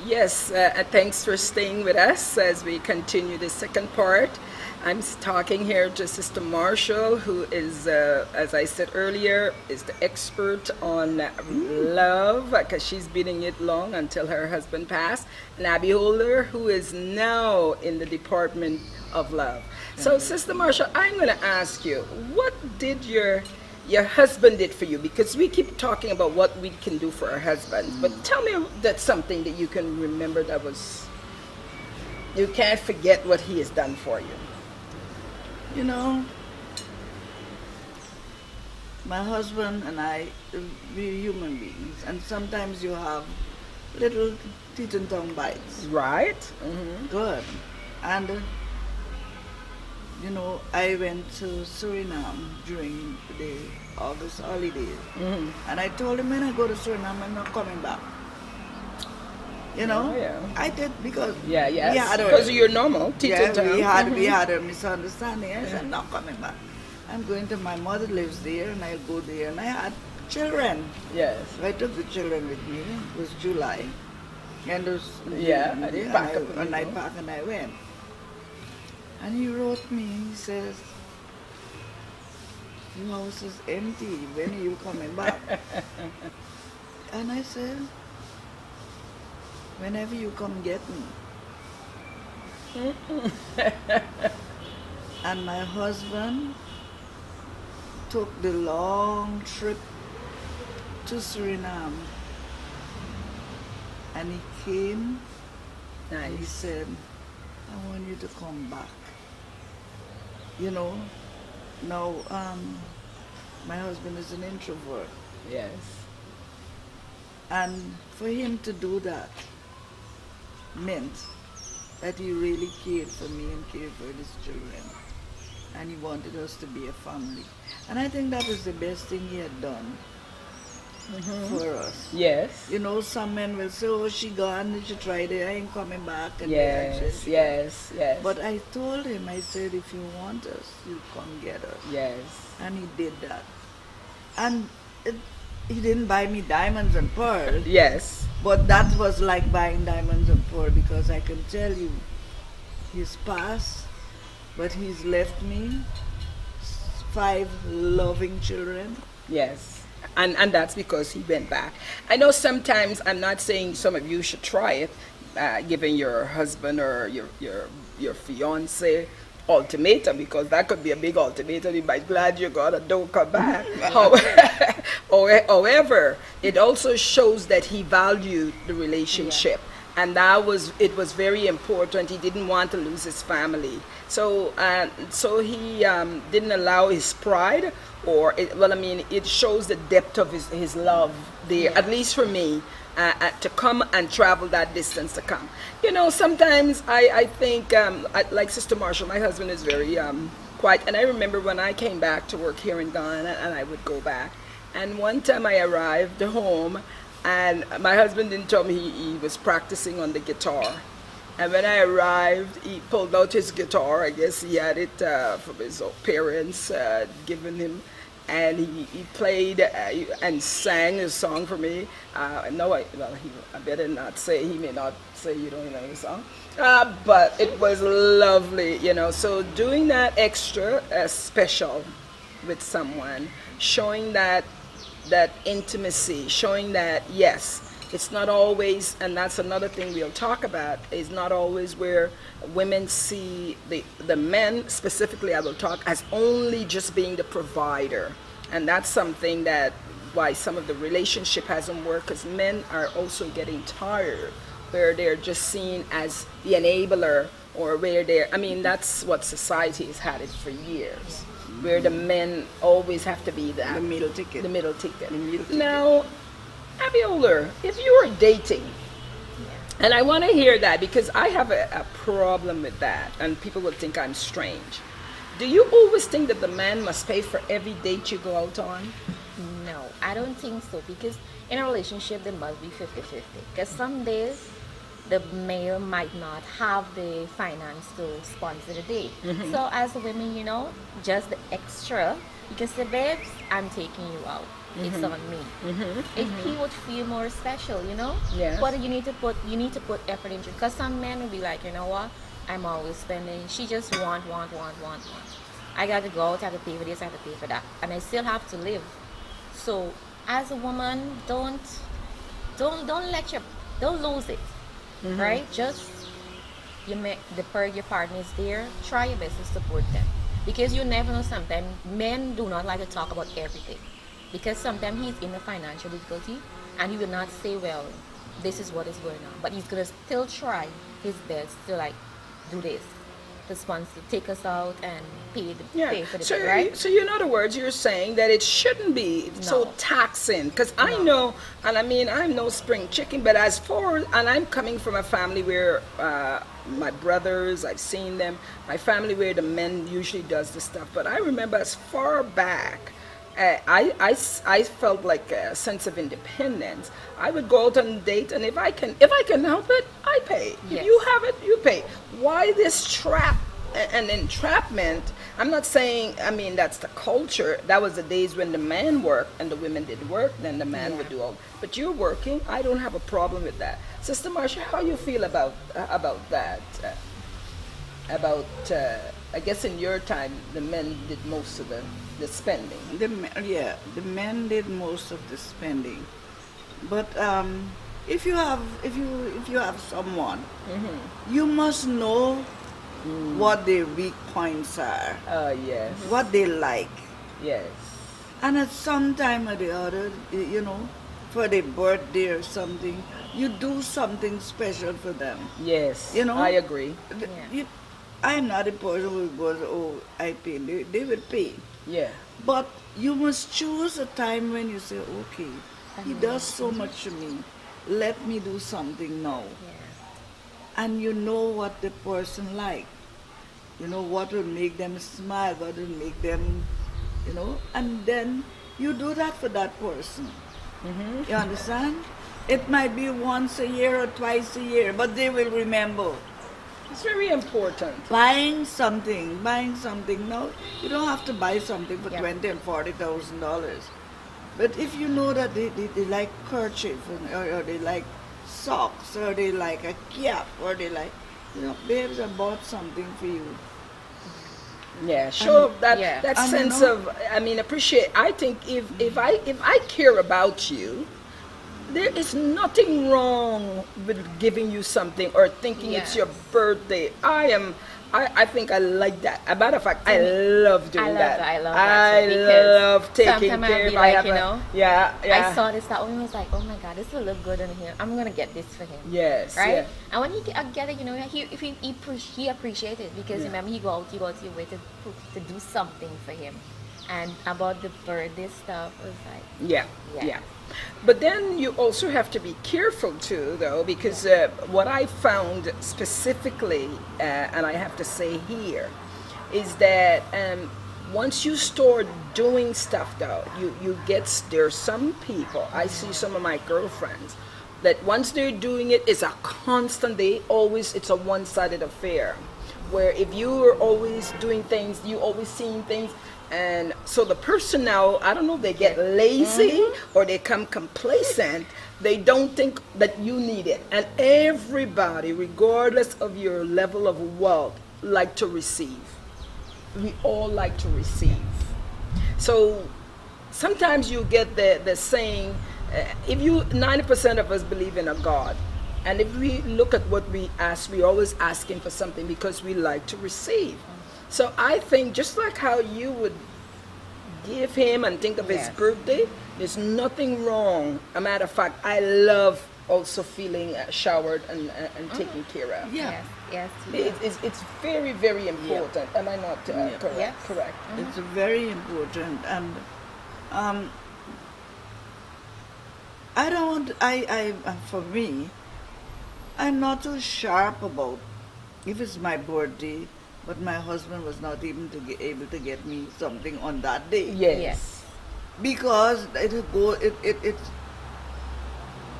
Yes, thanks for staying with us as we continue the second part. Talking here to Sister Marshall, who is, as I said earlier, is the expert on love because she's been in it long until her husband passed. And Abby Holder, who is now in the Department of Love. So, Sister Marshall, I'm going to ask you, what did your husband did for you? Because we keep talking about what we can do for our husbands, but tell me that's something that you can remember that was you can't forget what he has done for you. You know, my husband and I, we're human beings, and sometimes you have little teeth and tongue bites. Right? Mm-hmm. Good. And, I went to Suriname during the August holidays. Mm-hmm. And I told him when I go to Suriname, I'm not coming back. Oh, yeah. I did because Yeah, yes. we had Because of your normal teeth yeah, and tongue. we had a misunderstanding. I said, I'm not coming back. I'm going to my mother lives there, and I'll go there. And I had children. Yes. I took the children with me. It was July. And it was, Yeah, I did pack up and I packed and I went. And he wrote me, he says, your house is empty. When are you coming back? And I said, whenever you come get me. And my husband took the long trip to Suriname. And he came and he Nice. said, I want you to come back. Now my husband is an introvert. Yes. And for him to do that meant that he really cared for me and cared for his children. And he wanted us to be a family. And I think that was the best thing he had done for us. Yes. Some men will say, oh, she gone, she tried it, I ain't coming back. And Yes. Yes. Yes. But I told him, I said, if you want us, you come get us. Yes. And he did that. And he didn't buy me diamonds and pearls, Yes. but that was like buying diamonds and pearls, because I can tell you, he's passed, but he's left me 5 loving children. Yes. And that's because he went back. I know sometimes, I'm not saying some of you should try it, giving your husband or your fiance ultimatum, because that could be a big ultimatum. You might glad you got it, don't come back. However, it also shows that he valued the relationship. And it was very important. He didn't want to lose his family. So he didn't allow his pride, it shows the depth of his love there, at least for me, to come and travel that distance to come. Sometimes I think, like Sister Marshall, my husband is very quiet. And I remember when I came back to work here in Ghana, and I would go back. And one time I arrived home, and my husband didn't tell me he was practicing on the guitar. And when I arrived, he pulled out his guitar. I guess he had it from his parents given him. And he played and sang a song for me. I better not say, he may not say you don't know the song. But it was lovely, So doing that extra special with someone, showing that intimacy, showing that, yes, it's not always, and that's another thing we'll talk about, is not always where women see the men, specifically I will talk, as only just being the provider. And that's something that why some of the relationship hasn't worked, because men are also getting tired, where they're just seen as the enabler, or where that's what society has had it for years, where the men always have to be that. The middle ticket. The middle ticket. The middle ticket. Now, Abby Older, if you were dating, and I want to hear that because I have a problem with that, and people will think I'm strange. Do you always think that the man must pay for every date you go out on? No, I don't think so, because in a relationship there must be 50-50. Because some days the male might not have the finance to sponsor the date. So as women, just the extra, you can say, babes, I'm taking you out. It's on me. If he would feel more special, Yes. but you need to put effort into it. Because some men will be like, you know what? I'm always spending. She just want. I got to go out, I have to pay for this, I have to pay for that, and I still have to live. So as a woman, don't lose it, right? Just your partner is there. Try your best to support them, because you never know. Sometimes men do not like to talk about everything, because sometimes he's in a financial difficulty and he will not say, well, this is what is going on, but he's gonna still try his best to like do this, to sponsor, take us out and pay for the So, bill, right? so in other words, you're saying that it shouldn't be so No. taxing. Because I No. know, and I mean, I'm no spring chicken, but as far, and I'm coming from a family where my brothers, I've seen them, my family where the men usually does the stuff. But I remember as far back, I felt like a sense of independence. I would go out on a date, and if I can help it, I pay. If Yes. you have it, you pay. Why this trap and entrapment? I'm not saying. I mean, that's the culture. That was the days when the man worked and the women did work. Then the man would do all. But you're working. I don't have a problem with that. Sister Marcia, how you feel about that? I guess in your time, the men did most of the spending. The men did most of the spending, but if you have someone, you must know what their weak points are, Yes. what they like, Yes. and at some time or the other, for their birthday or something, you do something special for them. Yes. You know? I agree. I'm not a person who goes, oh, I pay. They will pay. Yeah. But you must choose a time when you say, okay, he does so much to me. Let me do something now. Yeah. And you know what the person like. You know what will make them smile, what will make them, and then you do that for that person. You understand? It might be once a year or twice a year, but they will remember. It's very important. Buying something. No, you don't have to buy something for Yeah. $20,000 and $40,000. But if you know that they like kerchief or they like socks or they like a cap or they like, babes, I bought something for you. Yeah, sure. That yeah. that And sense of, I mean, appreciate. I think if I care about you, there is nothing wrong with giving you something or thinking it's your Yes. birthday. I think I like that. As a matter of fact, I love doing that. I love that too, I because love taking sometimes I'll care. be If I like, have you a- know, yeah, yeah. I saw this that one was like, oh my god, this will look good on him. I'm gonna get this for him. Yes, Right? yeah. And when get it, he appreciated it, because remember he go out your way to do something for him. And about the birthday stuff was like, Yeah, Yeah. yeah. But then you also have to be careful too, though, because what I found specifically, and I have to say here, is that once you start doing stuff, though, there's some people, I see some of my girlfriends, that once they're doing it, it's a constant, it's a one-sided affair. Where if you are always doing things, you always seeing things, and so the person now, I don't know, they get lazy or they become complacent. They don't think that you need it. And everybody, regardless of your level of wealth, like to receive. We all like to receive. So sometimes you get the saying, if you 90% of us believe in a God, and if we look at what we ask, we're always asking for something because we like to receive. So I think just like how you would give him and think of his Yes. birthday, there's nothing wrong. A matter of fact, I love also feeling showered and taken care of. Yeah. yes. It's very, very important. Am I not correct? Yes. Correct. It's very important, and I don't. For me, I'm not too sharp about if it's my birthday, but my husband was not even able to get me something on that day. Yes. Because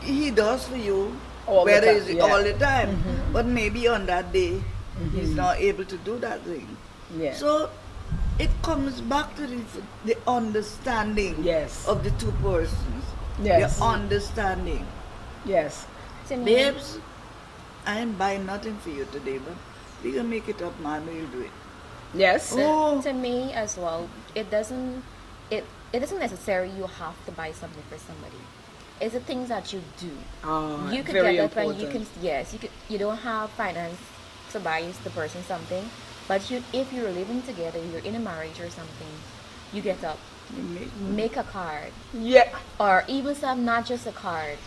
he does for you, All the whether time, it's yeah. all the time. But maybe on that day, he's not able to do that thing. Yeah. So it comes back to the understanding Yes. of the two persons. Yes. The understanding. Yes. To me, Babes, I ain't buying nothing for you today, but we can make it up, man. We'll do it. Yes. Oh, to me as well, it isn't necessary you have to buy something for somebody. It's the things that you do. You could very get up and important. you can, yes, you don't have finance to buy the person something, but if you're living together, you're in a marriage or something, you get up, make a card, Yeah. or even some, not just a card,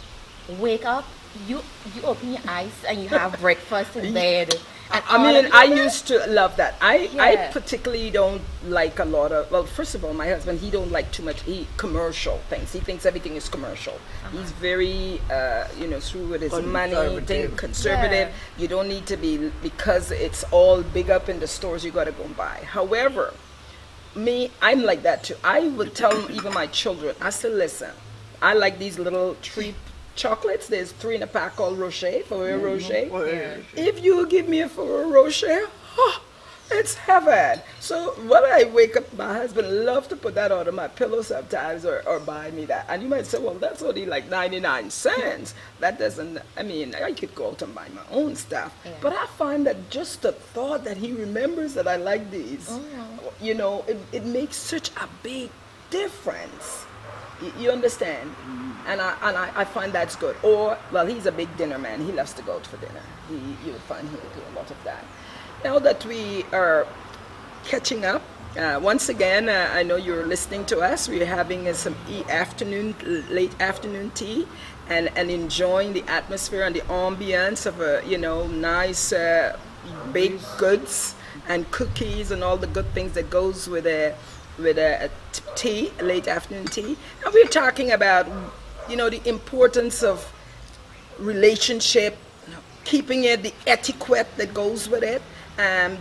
wake up, you open your eyes and you have breakfast in bed. And I all mean, of I that. used to love that. I Yeah. particularly don't like a lot of. Well, first of all, my husband, he don't like too much commercial things. He thinks everything is commercial. He's very, through with his money, conservative. Yeah. You don't need to be, because it's all big up in the stores. You got to go and buy. However, me, I'm like that too. I would tell even my children. I said, listen, I like these little treat chocolates. There's 3 in a pack called Rocher, Ferrero Rocher. If you give me a Ferrero Rocher, it's heaven. So when I wake up, my husband loves to put that under my pillow sometimes, or buy me that. And you might say, well, that's only like 99 cents. That doesn't, I mean, I could go out and buy my own stuff. Yeah. But I find that just the thought that he remembers that I like these, it makes such a big difference. You understand? And I find that's good. Or, well, he's a big dinner man. He loves to go out for dinner. You would find he'll do a lot of that. Now that we are catching up, once again, I know you're listening to us. We're having some late afternoon tea, and enjoying the atmosphere and the ambience of a nice baked goods and cookies and all the good things that goes with a tea, late afternoon tea. And we're talking about, the importance of relationship, keeping it, the etiquette that goes with it,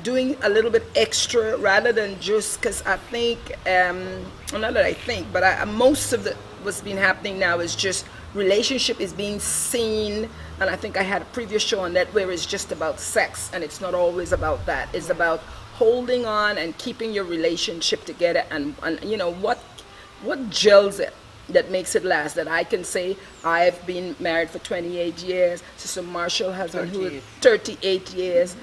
doing a little bit extra rather than just, because I think, not that I think, but most of what's been happening now is just relationship is being seen, and I think I had a previous show on that where it's just about sex, and it's not always about that. It's about holding on and keeping your relationship together, and what gels it, that makes it last. That I can say I've been married for 28 years. Sister Marshall has been 38 years.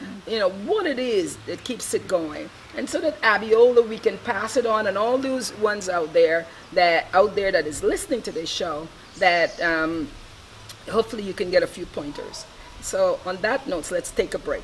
What it is that keeps it going, and so that Abiola, we can pass it on, and all those ones out there that is listening to this show, that hopefully you can get a few pointers. So on that note, let's take a break.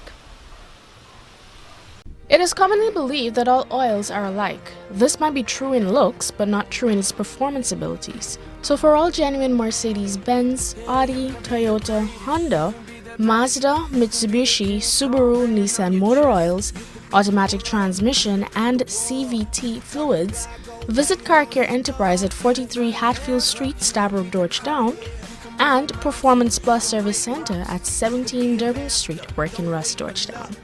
It is commonly believed that all oils are alike. This might be true in looks, but not true in its performance abilities. So for all genuine Mercedes-Benz, Audi, Toyota, Honda, Mazda, Mitsubishi, Subaru, Nissan motor oils, automatic transmission, and CVT fluids, visit Car Care Enterprise at 43 Hatfield Street, Stabroek, Georgetown, and Performance Plus Service Center at 17 Durban Street, Working Rust, Georgetown.